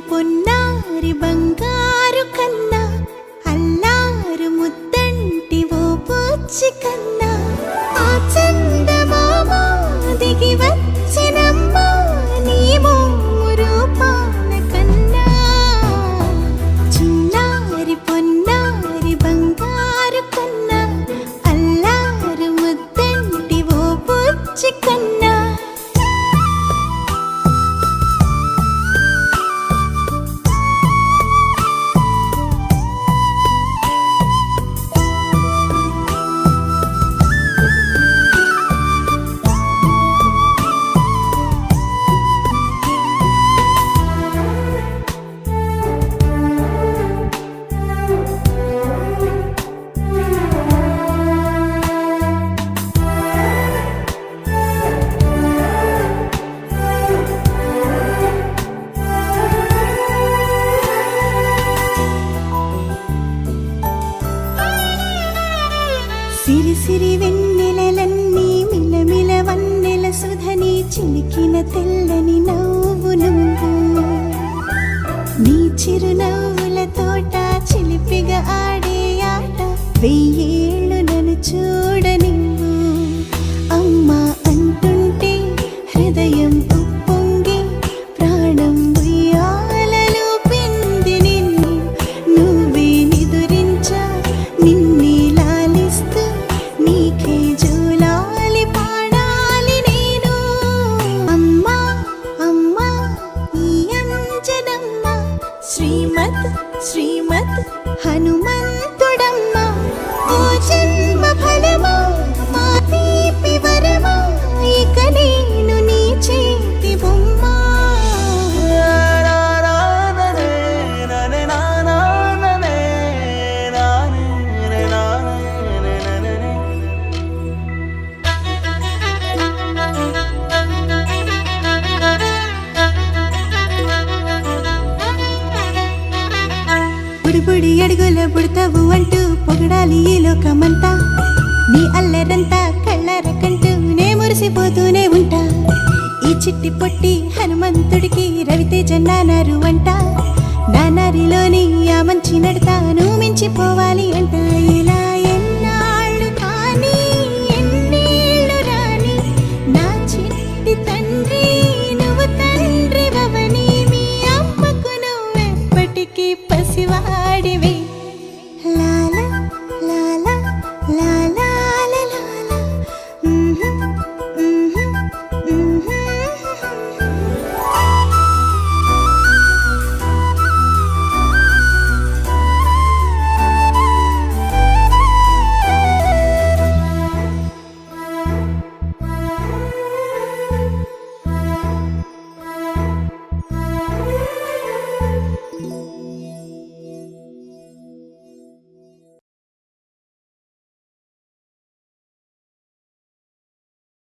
పొన్నారి బంగారు కన్నా అల్లారు ముద్దంటి ఓ బుచ్చి కన్నా ఆ చందమామ దిగి వచ్చినమ్మ నీ మోము రూపాన కన్నా చిన్నారి పొన్నారి బంగారు కన్నా అల్లారు ముద్దంటి ఓ బుచ్చి కన్నా సిరి సిరి వెన్నెలలన్నీ మిలమిల వన్నెల సుధని చిలికిన తెల్లని నవ్వు నువ్వు నీ చిరునవ్వుల తోట చిలిపిగా ఆడే ఆట వెయ్యేళ్ళు నన్ను చూడ నువ్వు అమ్మా అంటుంటే హృదయం ఉప్పొంగి ప్రాణం ఉయ్యాలలో పిండి నిన్ను నువ్వే నిదురించా నిన్నే నీకే జూలాలి పాడాలి నేను అమ్మా అమ్మా ఈ అంజనమ్మ శ్రీమత్ శ్రీమత్ హనుమంతుడమ్మ ఓ జన్మ ఫలమా మా తీపి వరమా ఇక నేను నీ చేతి బొమ్మ బుడి అడుగుల బుడతావు అంటూ పొగడాలి ఈ లోకమంతా నీ అల్లరంతా కళ్ళరకంటూ నే మురిసిపోతూనే ఉంటా ఈ చిట్టి పొట్టి హనుమంతుడికి రవితేజ నానారు అంట నానారిలోని ఆ మంచి నడతాను మించిపోవాలి